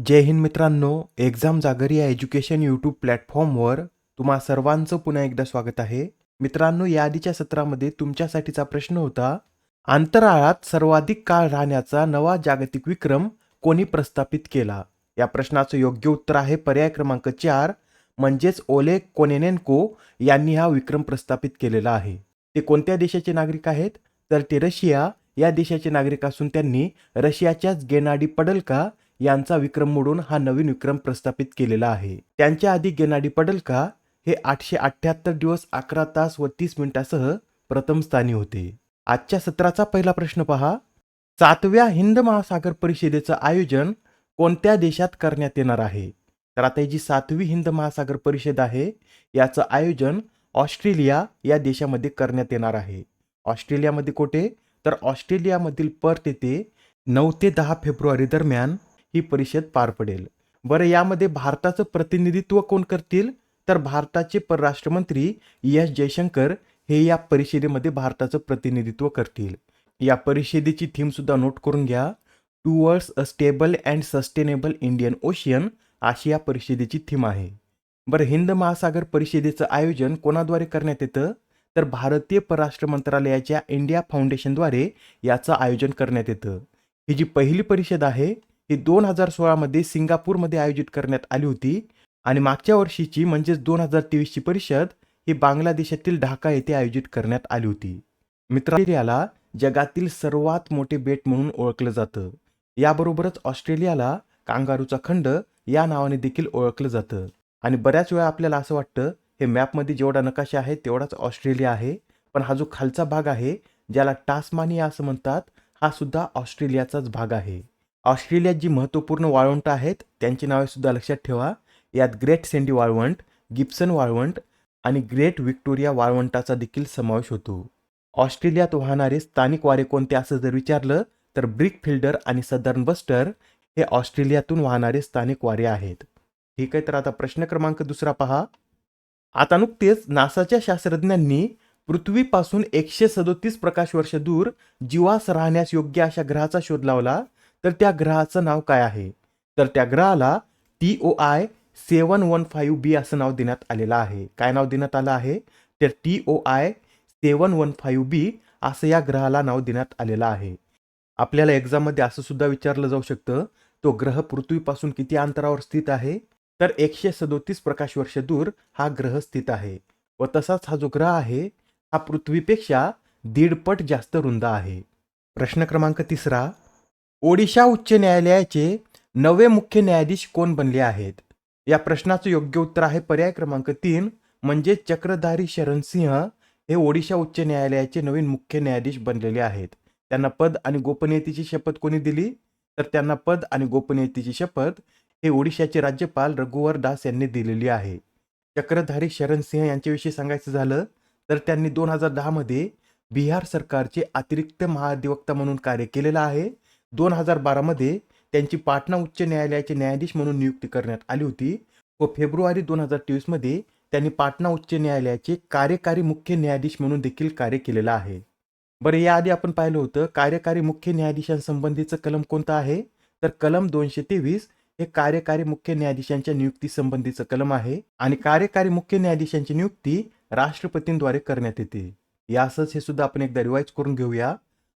जय हिंद मित्रांनो, एक्झाम जागरी या education YouTube प्लॅटफॉर्मवर तुम्हा सर्वांचं पुन्हा एकदा स्वागत आहे. मित्रांनो, या आधीच्या सत्रामध्ये तुमच्यासाठीचा प्रश्न होता, अंतराळात सर्वाधिक काळ राहण्याचा नवा जागतिक विक्रम कोणी प्रस्थापित केला? या प्रश्नाचं योग्य उत्तर आहे पर्याय क्रमांक 4 म्हणजेच ओलेग कोनेनेन्को यांनी हा विक्रम प्रस्थापित केलेला आहे. ते कोणत्या देशाचे नागरिक आहेत? तर ते रशिया या देशाचे नागरिक असून त्यांनी रशियाच्याच गेनाडी पडल्का यांचा विक्रम मोडून हा नवीन विक्रम प्रस्थापित केलेला आहे. त्यांच्या आधी गेनाडी पडल्का हे 878 दिवस 11 तास व 30 मिनिटांसह प्रथम स्थानी होते. आजच्या सत्राचा पहिला प्रश्न पहा. 7व्या हिंद महासागर परिषदेचं आयोजन कोणत्या देशात करण्यात येणार आहे? तर आता ही जी 7वी हिंद महासागर परिषद आहे याचं आयोजन ऑस्ट्रेलिया या देशामध्ये करण्यात येणार आहे. ऑस्ट्रेलियामध्ये कुठे? तर ऑस्ट्रेलियामधील पर्थ येथे 9 ते 10 फेब्रुवारी दरम्यान ही परिषद पार पडेल. बरं, यामध्ये भारताचं प्रतिनिधित्व कोण करतील? तर भारताचे परराष्ट्र मंत्री एस जयशंकर हे या परिषदेमध्ये भारताचं प्रतिनिधित्व करतील. या परिषदेची थीम सुद्धा नोट करून घ्या. Towards a stable and sustainable Indian ocean अशी या परिषदेची थीम आहे. बरं, हिंद महासागर परिषदेचं आयोजन कोणाद्वारे करण्यात येतं? तर भारतीय परराष्ट्र मंत्रालयाच्या इंडिया फाउंडेशनद्वारे याचं आयोजन करण्यात येतं. ही जी पहिली परिषद आहे ही 2016 मध्ये सिंगापूरमध्ये आयोजित करण्यात आली होती आणि मागच्या वर्षीची म्हणजेच 2023ची परिषद ही बांगलादेशातील ढाका येथे आयोजित करण्यात आली होती. मित्रांनो, याला जगातील सर्वात मोठे बेट म्हणून ओळखलं जातं. याबरोबरच ऑस्ट्रेलियाला कांगारूचा खंड या नावाने देखील ओळखलं जातं. आणि बऱ्याच वेळा आपल्याला असं वाटतं हे मॅपमध्ये जेवढा नकाशा आहे तेवढाच ऑस्ट्रेलिया आहे, पण हा जो खालचा भाग आहे ज्याला टास्मानिया असं म्हणतात हा सुद्धा ऑस्ट्रेलियाचाच भाग आहे. ऑस्ट्रेलियात जी महत्त्वपूर्ण वाळवंट आहेत त्यांची नावे सुद्धा लक्षात ठेवा. यात ग्रेट सेंडी वाळवंट, गिब्सन वाळवंट आणि ग्रेट व्हिक्टोरिया वाळवंटाचा देखील समावेश होतो. ऑस्ट्रेलियात वाहणारे स्थानिक वारे कोणते असं जर विचारलं तर ब्रिक फिल्डर आणि सदर्न बस्टर हे ऑस्ट्रेलियातून वाहणारे स्थानिक वारे आहेत. ठीक आहे, तर आता प्रश्न क्रमांक दुसरा पहा. आता नुकतेच नासाच्या शास्त्रज्ञांनी पृथ्वीपासून 137 प्रकाश वर्ष दूर जीवास राहण्यास योग्य अशा ग्रहाचा शोध लावला, तर त्या ग्रहाचं नाव काय आहे? तर त्या ग्रहाला TOI 715b असं नाव देण्यात आलेलं आहे. काय नाव देण्यात आलं आहे? तर TOI 715b असं या ग्रहाला नाव देण्यात आलेलं आहे. आपल्याला एक्झाममध्ये असं सुद्धा विचारलं जाऊ शकतं, तो ग्रह पृथ्वीपासून किती अंतरावर स्थित आहे? तर 137 प्रकाश वर्ष दूर हा ग्रह स्थित आहे व तसाच हा जो ग्रह आहे हा पृथ्वीपेक्षा 1.5 पट जास्त रुंद आहे. प्रश्न क्रमांक तिसरा. ओडिशा उच्च न्यायालयाचे नवे मुख्य न्यायाधीश कोण बनले आहेत? या प्रश्नाचं योग्य उत्तर आहे पर्याय क्रमांक 3 म्हणजे चक्रधारी शरण सिंह हे ओडिशा उच्च न्यायालयाचे नवीन मुख्य न्यायाधीश बनलेले आहेत. त्यांना पद आणि गोपनीयतेची शपथ कोणी दिली? तर त्यांना पद आणि गोपनीयतेची शपथ हे ओडिशाचे राज्यपाल रघुवर दास यांनी दिलेली आहे. चक्रधारी शरण सिंह यांच्याविषयी सांगायचं झालं तर त्यांनी 2010 मध्ये बिहार सरकारचे अतिरिक्त महाधिवक्ता म्हणून कार्य केलेलं आहे. 2012 मध्ये त्यांची पाटणा उच्च न्यायालयाचे न्यायाधीश म्हणून नियुक्ती करण्यात आली होती व फेब्रुवारी 2023 मध्ये त्यांनी पाटणा उच्च न्यायालयाचे कार्यकारी मुख्य न्यायाधीश म्हणून देखील कार्य केलेलं आहे. बरं, याआधी आपण पाहिलं होतं कार्यकारी मुख्य न्यायाधीशांसंबंधीचं कलम कोणतं आहे? तर कलम 223 हे कार्यकारी मुख्य न्यायाधीशांच्या नियुक्तीसंबंधीचं कलम आहे आणि कार्यकारी मुख्य न्यायाधीशांची नियुक्ती राष्ट्रपतींद्वारे करण्यात येते. यासच हे सुद्धा आपण एकदा रिवाइज करून घेऊया.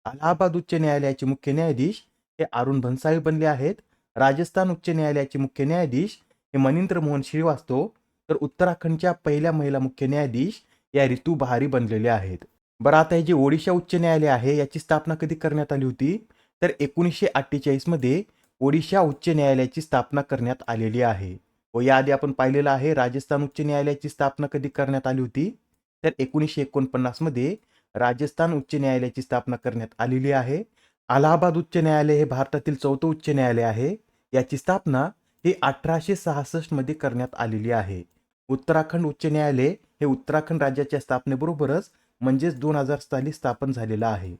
अलाहाबाद उच्च न्यायालयाचे मुख्य न्यायाधीश हे अरुण भन्साळी बनले आहेत. राजस्थान उच्च न्यायालयाचे मुख्य न्यायाधीश हे मनिंद्र मोहन श्रीवास्तव, तर उत्तराखंडच्या पहिल्या महिला मुख्य न्यायाधीश या रितू बहारी बनलेले आहेत. बरं, आता हे जे ओडिशा उच्च न्यायालय आहे याची स्थापना कधी करण्यात आली होती? तर 1948 मध्ये ओडिशा उच्च न्यायालयाची स्थापना करण्यात आलेली आहे. व याआधी आपण पाहिलेलं आहे राजस्थान उच्च न्यायालयाची स्थापना कधी करण्यात आली होती? तर 1949 मध्ये राजस्थान उच्च न्यायालयाची स्थापना करण्यात आलेली आहे. अलाहाबाद उच्च न्यायालय हे भारतातील 4थं उच्च न्यायालय आहे. याची स्थापना ही 1866 मध्ये करण्यात आलेली आहे. उत्तराखंड उच्च न्यायालय हे उत्तराखंड राज्याच्या स्थापनेबरोबरच म्हणजेच 2000 साली स्थापन झालेलं आहे.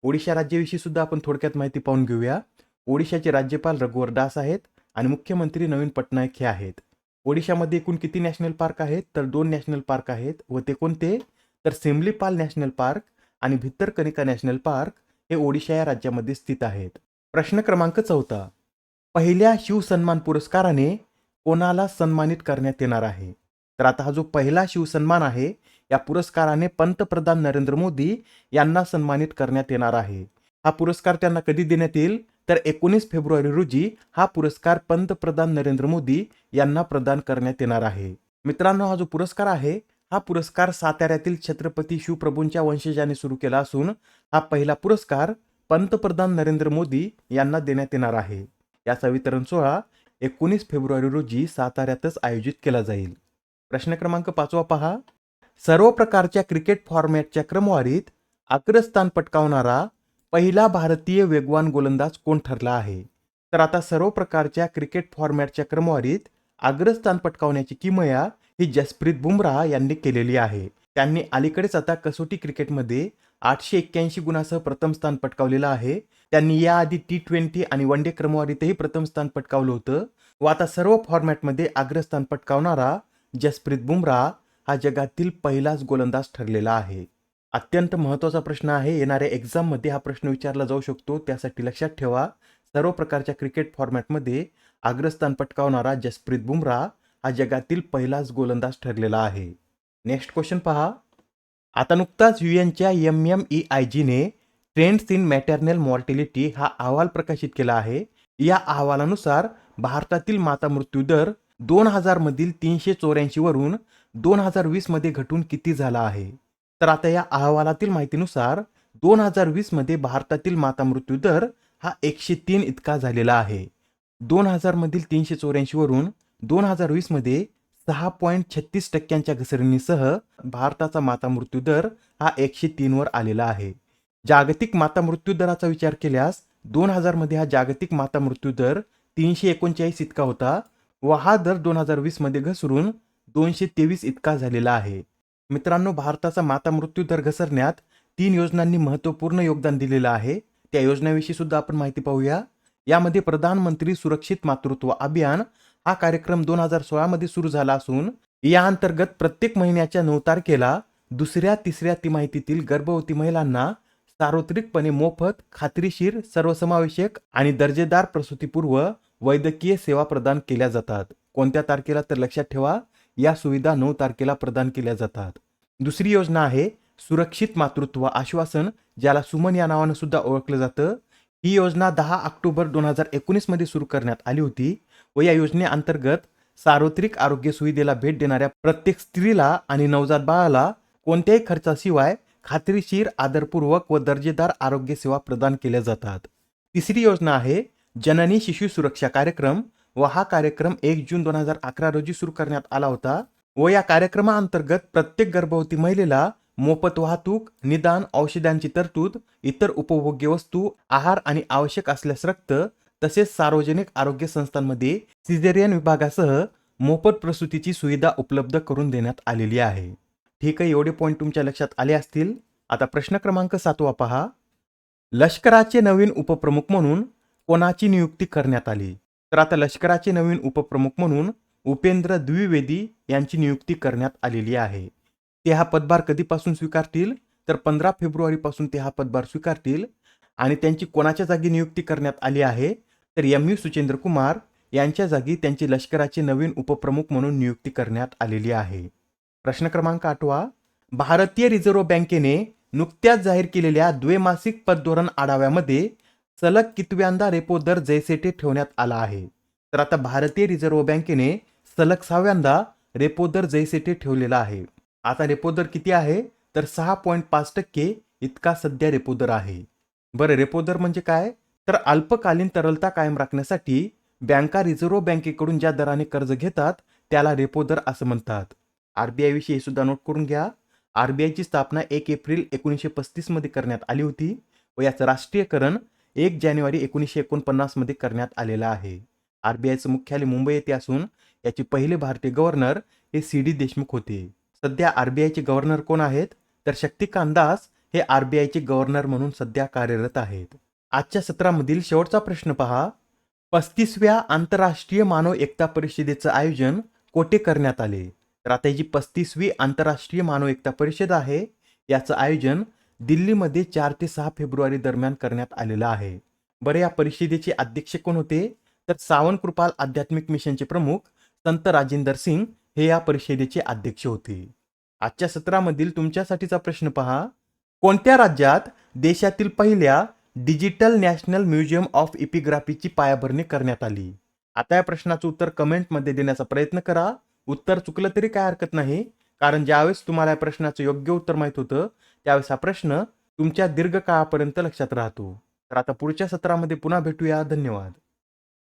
ओडिशा राज्याविषयी सुद्धा आपण थोडक्यात माहिती पाहून घेऊया. ओडिशाचे राज्यपाल रघुवर दास आहेत आणि मुख्यमंत्री नवीन पटनायक हे आहेत. ओडिशामध्ये एकूण किती नॅशनल पार्क आहेत? तर 2 नॅशनल पार्क आहेत व ते कोणते? तर सिमलीपाल नॅशनल पार्क आणि भितरकनिका नॅशनल पार्क हे ओडिशा या राज्यामध्ये स्थित आहेत. प्रश्न क्रमांक 4. पहिल्या शिवसन्मान पुरस्काराने कोणाला सन्मानित करण्यात येणार आहे? तर आता हा जो पहिला शिवसन्मान आहे, या पुरस्काराने पंतप्रधान नरेंद्र मोदी यांना सन्मानित करण्यात येणार आहे. हा पुरस्कार त्यांना कधी देण्यात येईल? तर 19 फेब्रुवारी रोजी हा पुरस्कार पंतप्रधान नरेंद्र मोदी यांना प्रदान करण्यात येणार आहे. मित्रांनो, हा जो पुरस्कार आहे, हा पुरस्कार साताऱ्यातील छत्रपती शिवप्रभूंच्या वंशजाने सुरू केला असून हा पहिला पुरस्कार पंतप्रधान नरेंद्र मोदी यांना देण्यात येणार आहे. याचा वितरण सोहळा 19 फेब्रुवारी रोजी साताऱ्यातच आयोजित केला जाईल. प्रश्न क्रमांक 5 पहा. सर्व प्रकारच्या क्रिकेट फॉर्मॅटच्या क्रमवारीत अग्रस्थान पटकावणारा पहिला भारतीय वेगवान गोलंदाज कोण ठरला आहे? तर आता सर्व प्रकारच्या क्रिकेट फॉर्मॅटच्या क्रमवारीत अग्रस्थान पटकावण्याची किमया ही जसप्रीत बुमराह यांनी केलेली आहे. त्यांनी अलीकडेच आता कसोटी क्रिकेटमध्ये 881 गुणासह प्रथम स्थान पटकावलेलं आहे. त्यांनी याआधी T20 आणि वन डे क्रमवारीतही प्रथम स्थान पटकावलं होतं व आता सर्व फॉर्मॅटमध्ये अग्रस्थान पटकावणारा जसप्रीत बुमराह हा जगातील पहिलाच गोलंदाज ठरलेला आहे. अत्यंत महत्त्वाचा प्रश्न आहे. येणाऱ्या एक्झाममध्ये हा प्रश्न विचारला जाऊ शकतो. त्यासाठी लक्षात ठेवा, सर्व प्रकारच्या क्रिकेट फॉर्मॅटमध्ये अग्रस्थान पटकावणारा जसप्रीत बुमराह हा जगातील पहिलाच गोलंदाज ठरलेला आहे. नेक्स्ट क्वेश्चन पहा. आता नुकताच UNच्या MMEIGने ट्रेंड्स इन मॅटर्नल मॉर्टेलिटी हा अहवाल प्रकाशित केला आहे. या अहवालानुसार भारतातील माता मृत्यू दर 2000 मधील 384 वरून 2020 मध्ये घटून किती झाला आहे? तर आता या अहवालातील माहितीनुसार 2020 मध्ये भारतातील माता मृत्यू दर हा 103 इतका झालेला आहे. 2000 मधील 384 वरून 2020 मध्ये 6.36% घसरणीसह भारताचा माता मृत्यू दर हा 103 वर आलेला आहे. जागतिक माता मृत्यू दराचा विचार केल्यास 2000 मध्ये हा जागतिक माता मृत्यू दर 339 इतका होता व हा दर 2020 मध्ये घसरून 223 इतका झालेला आहे. मित्रांनो, भारताचा माता मृत्यू दर घसरण्यात 3 योजनांनी महत्त्वपूर्ण योगदान दिलेलं आहे. त्या योजनेविषयी सुद्धा आपण माहिती पाहूया. यामध्ये प्रधानमंत्री सुरक्षित मातृत्व अभियान हा कार्यक्रम 2016 मध्ये सुरू झाला असून या अंतर्गत प्रत्येक महिन्याच्या 9 तारखेला दुसऱ्या तिसऱ्या तिमाहीतील गर्भवती महिलांना सार्वत्रिकपणे मोफत, खात्रीशीर, सर्वसमावेशक आणि दर्जेदार प्रसूतीपूर्व वैद्यकीय सेवा प्रदान केल्या जातात. कोणत्या तारखेला? तर लक्षात ठेवा, या सुविधा 9 तारखेला प्रदान केल्या जातात. दुसरी योजना आहे सुरक्षित मातृत्व आश्वासन, ज्याला सुमन या नावानं सुद्धा ओळखलं जातं. ही योजना 10 ऑक्टोबर 2019 मध्ये सुरू करण्यात आली होती व या योजनेअंतर्गत सार्वत्रिक आरोग्य सुविधेला भेट देणाऱ्या प्रत्येक स्त्रीला आणि नवजात बाळाला कोणत्याही खर्चाशिवाय खात्रीशीर, आदरपूर्वक व दर्जेदार आरोग्य सेवा प्रदान केल्या जातात. तिसरी योजना आहे जननी शिशु सुरक्षा कार्यक्रम व हा कार्यक्रम 1 जून 2011 रोजी सुरू करण्यात आला होता व या कार्यक्रमाअंतर्गत प्रत्येक गर्भवती महिलेला मोफत वाहतूक, निदान, औषधांची तरतूद, इतर उपभोग्य वस्तू, आहार आणि आवश्यक असल्यास रक्त तसेच सार्वजनिक आरोग्य संस्थांमध्ये सिझेरियन विभागासह मोफत प्रसूतीची सुविधा उपलब्ध करून देण्यात आलेली आहे. ठीक आहे, एवढे पॉईंट तुमच्या लक्षात आले असतील. आता प्रश्न क्रमांक 7 पहा. लष्कराचे नवीन उपप्रमुख म्हणून कोणाची नियुक्ती करण्यात आली? तर आता लष्कराचे नवीन उपप्रमुख म्हणून उपेंद्र द्विवेदी यांची नियुक्ती करण्यात आलेली आहे. ते हा पदभार कधीपासून स्वीकारतील? तर 15 फेब्रुवारी पासून ते हा पदभार स्वीकारतील आणि त्यांची कोणाच्या जागी नियुक्ती करण्यात आली आहे? तर MU सुचेंद्र कुमार यांच्या जागी त्यांची लष्कराचे नवीन उपप्रमुख म्हणून नियुक्ती करण्यात आलेली आहे. प्रश्न क्रमांक 8. भारतीय रिझर्व्ह बँकेने नुकत्याच जाहीर केलेल्या द्वैमासिक पतधोरण आढाव्यामध्ये सलग कितव्यांदा रेपो दर जैसे थे ठेवण्यात आला आहे? तर आता भारतीय रिझर्व्ह बँकेने सलग 6व्यांदा रेपो दर जैसे थे ठेवलेला आहे. आता रेपो दर किती आहे? तर 6.5% इतका सध्या रेपो दर आहे. बरं, रेपो दर म्हणजे काय? तर अल्पकालीन तरलता कायम राखण्यासाठी बँका रिझर्व्ह बँकेकडून ज्या दराने कर्ज घेतात त्याला रेपो दर असं म्हणतात. RBI विषयी सुद्धा नोट करून घ्या. RBIची स्थापना 1 एप्रिल 1935 मध्ये करण्यात आली होती व याचं राष्ट्रीयकरण 1 जानेवारी 1949 मध्ये करण्यात आलेलं आहे. RBIचं मुख्यालय मुंबई येथे असून याचे पहिले भारतीय गव्हर्नर हे CD देशमुख होते. सध्या RBIचे गव्हर्नर कोण आहेत? तर शक्तिकांत दास हे RBIचे गव्हर्नर म्हणून सध्या कार्यरत आहेत. आजच्या सत्रामधील शेवटचा प्रश्न पहा. 35व्या आंतरराष्ट्रीय मानव एकता परिषदेचं आयोजन कोठे करण्यात आले? तर आता ही जी 35वी आंतरराष्ट्रीय मानव एकता परिषद आहे याचं आयोजन दिल्लीमध्ये 4 ते 6 फेब्रुवारी दरम्यान करण्यात आलेलं आहे. बरं, या परिषदेचे अध्यक्ष कोण होते? तर सावन कृपाल आध्यात्मिक मिशनचे प्रमुख संत राजेंदर सिंग हे या परिषदेचे अध्यक्ष होते. आजच्या सत्रामधील तुमच्यासाठीचा प्रश्न पहा. कोणत्या राज्यात देशातील पहिल्या डिजिटल नॅशनल म्युझियम ऑफ इपिग्राफीची पायाभरणी करण्यात आली? आता या प्रश्नाचं उत्तर कमेंटमध्ये देण्याचा प्रयत्न करा. उत्तर चुकलं तरी काय हरकत नाही, कारण ज्यावेळेस तुम्हाला या प्रश्नाचं योग्य उत्तर माहित होतं त्यावेळेस हा प्रश्न तुमच्या दीर्घकाळापर्यंत लक्षात राहतो. तर आता पुढच्या सत्रामध्ये पुन्हा भेटूया. धन्यवाद.